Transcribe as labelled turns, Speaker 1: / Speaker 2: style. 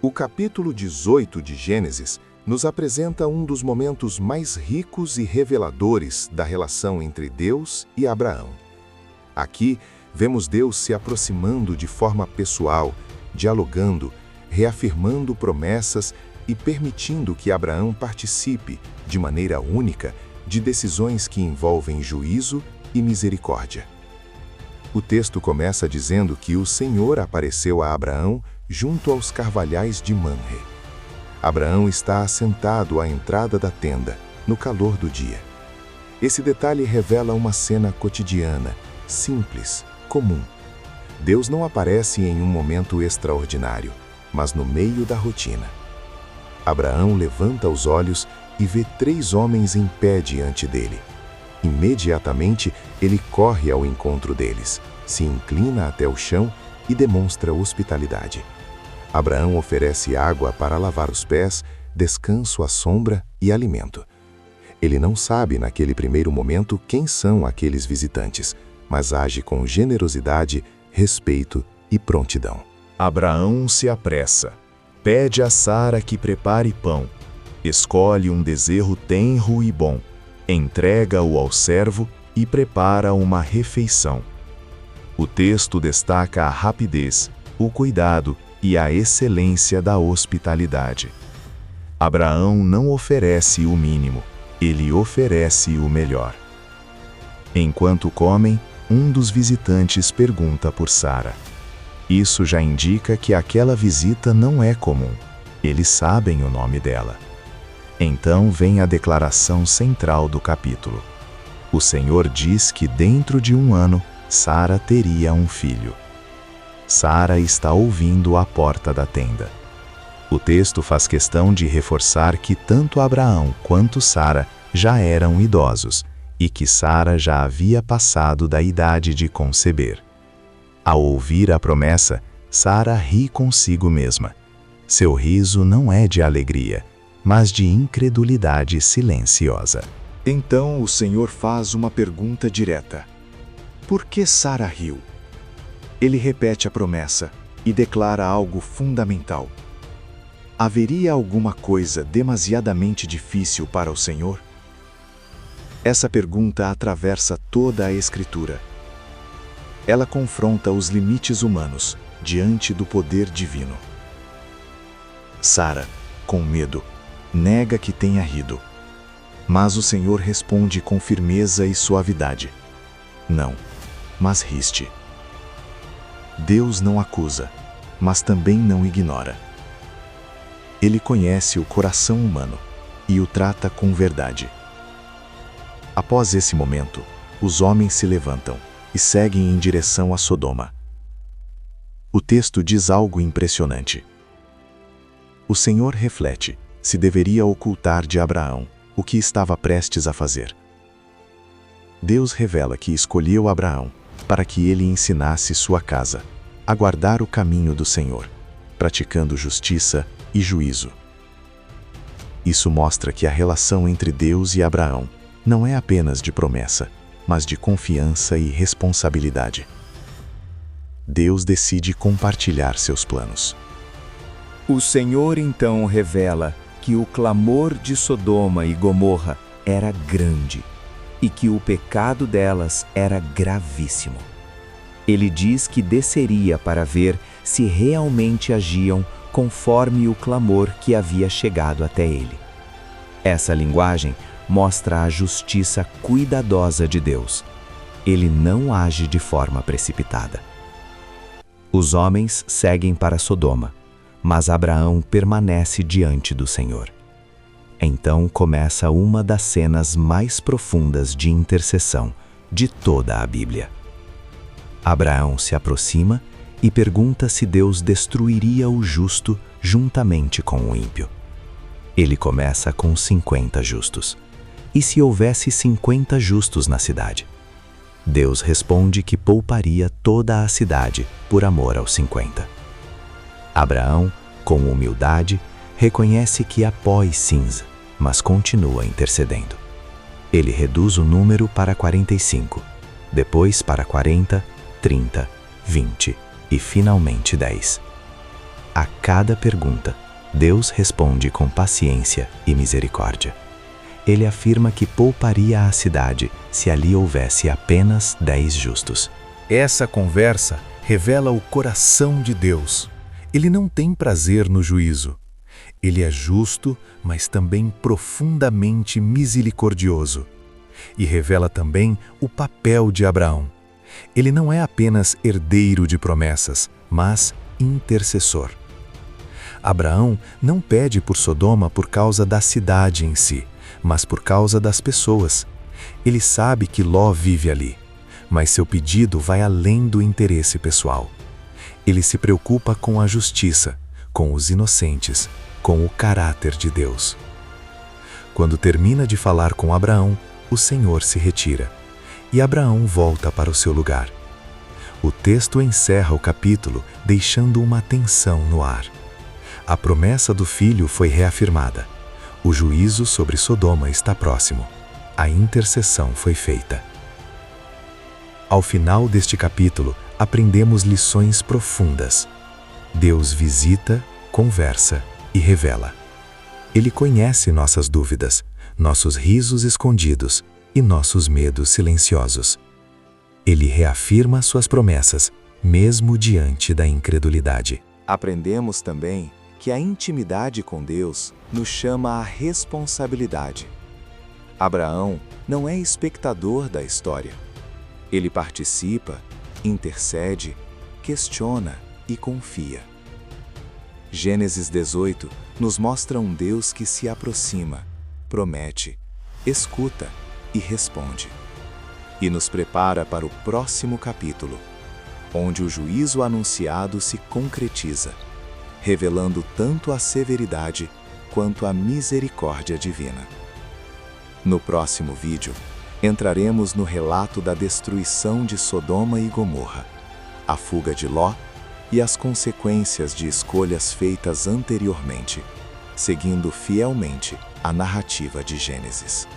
Speaker 1: O capítulo 18 de Gênesis nos apresenta um dos momentos mais ricos e reveladores da relação entre Deus e Abraão. Aqui, vemos Deus se aproximando de forma pessoal, dialogando, reafirmando promessas e permitindo que Abraão participe, de maneira única, de decisões que envolvem juízo e misericórdia. O texto começa dizendo que o Senhor apareceu a Abraão junto aos carvalhais de Mamre. Abraão está assentado à entrada da tenda, no calor do dia. Esse detalhe revela uma cena cotidiana, simples, comum. Deus não aparece em um momento extraordinário, mas no meio da rotina. Abraão levanta os olhos e vê 3 homens em pé diante dele. Imediatamente, ele corre ao encontro deles, se inclina até o chão e demonstra hospitalidade. Abraão oferece água para lavar os pés, descanso à sombra e alimento. Ele não sabe naquele primeiro momento quem são aqueles visitantes, mas age com generosidade, respeito e prontidão.
Speaker 2: Abraão se apressa. Pede a Sara que prepare pão. Escolhe um bezerro tenro e bom. Entrega-o ao servo e prepara uma refeição. O texto destaca a rapidez, o cuidado e a excelência da hospitalidade. Abraão não oferece o mínimo, ele oferece o melhor. Enquanto comem, um dos visitantes pergunta por Sara. Isso já indica que aquela visita não é comum. Eles sabem o nome dela. Então vem a declaração central do capítulo. O Senhor diz que dentro de 1 ano, Sara teria um filho. Sara está ouvindo à porta da tenda. O texto faz questão de reforçar que tanto Abraão quanto Sara já eram idosos e que Sara já havia passado da idade de conceber. Ao ouvir a promessa, Sara ri consigo mesma. Seu riso não é de alegria, mas de incredulidade silenciosa.
Speaker 3: Então o Senhor faz uma pergunta direta. Por que Sara riu? Ele repete a promessa e declara algo fundamental. Haveria alguma coisa demasiadamente difícil para o Senhor? Essa pergunta atravessa toda a Escritura. Ela confronta os limites humanos diante do poder divino. Sara, com medo, nega que tenha rido. Mas o Senhor responde com firmeza e suavidade. Não, mas riste. Deus não acusa, mas também não ignora. Ele conhece o coração humano e o trata com verdade. Após esse momento, os homens se levantam e seguem em direção a Sodoma. O texto diz algo impressionante. O Senhor reflete se deveria ocultar de Abraão o que estava prestes a fazer. Deus revela que escolheu Abraão para que ele ensinasse sua casa a guardar o caminho do Senhor, praticando justiça e juízo. Isso mostra que a relação entre Deus e Abraão não é apenas de promessa, mas de confiança e responsabilidade. Deus decide compartilhar seus planos.
Speaker 4: O Senhor então revela que o clamor de Sodoma e Gomorra era grande e que o pecado delas era gravíssimo. Ele diz que desceria para ver se realmente agiam conforme o clamor que havia chegado até ele. Essa linguagem mostra a justiça cuidadosa de Deus. Ele não age de forma precipitada. Os homens seguem para Sodoma, mas Abraão permanece diante do Senhor. Então começa uma das cenas mais profundas de intercessão de toda a Bíblia. Abraão se aproxima e pergunta se Deus destruiria o justo juntamente com o ímpio. Ele começa com 50 justos. E se houvesse 50 justos na cidade? Deus responde que pouparia toda a cidade por amor aos 50. Abraão, com humildade, reconhece que há pó e cinza, mas continua intercedendo. Ele reduz o número para 45, depois para 40, 30, 20 e finalmente 10. A cada pergunta, Deus responde com paciência e misericórdia. Ele afirma que pouparia a cidade se ali houvesse apenas 10 justos.
Speaker 5: Essa conversa revela o coração de Deus. Ele não tem prazer no juízo. Ele é justo, mas também profundamente misericordioso. E revela também o papel de Abraão. Ele não é apenas herdeiro de promessas, mas intercessor. Abraão não pede por Sodoma por causa da cidade em si, mas por causa das pessoas. Ele sabe que Ló vive ali, mas seu pedido vai além do interesse pessoal. Ele se preocupa com a justiça, com os inocentes, com o caráter de Deus. Quando termina de falar com Abraão, o Senhor se retira, e Abraão volta para o seu lugar. O texto encerra o capítulo deixando uma tensão no ar. A promessa do filho foi reafirmada. O juízo sobre Sodoma está próximo. A intercessão foi feita. Ao final deste capítulo, aprendemos lições profundas. Deus visita, conversa e revela. Ele conhece nossas dúvidas, nossos risos escondidos e nossos medos silenciosos. Ele reafirma suas promessas, mesmo diante da incredulidade.
Speaker 3: Aprendemos também que a intimidade com Deus nos chama à responsabilidade. Abraão não é espectador da história. Ele participa, intercede, questiona e confia. Gênesis 18 nos mostra um Deus que se aproxima, promete, escuta e responde. E nos prepara para o próximo capítulo, onde o juízo anunciado se concretiza, revelando tanto a severidade quanto a misericórdia divina. No próximo vídeo, entraremos no relato da destruição de Sodoma e Gomorra, a fuga de Ló e as consequências de escolhas feitas anteriormente, seguindo fielmente a narrativa de Gênesis.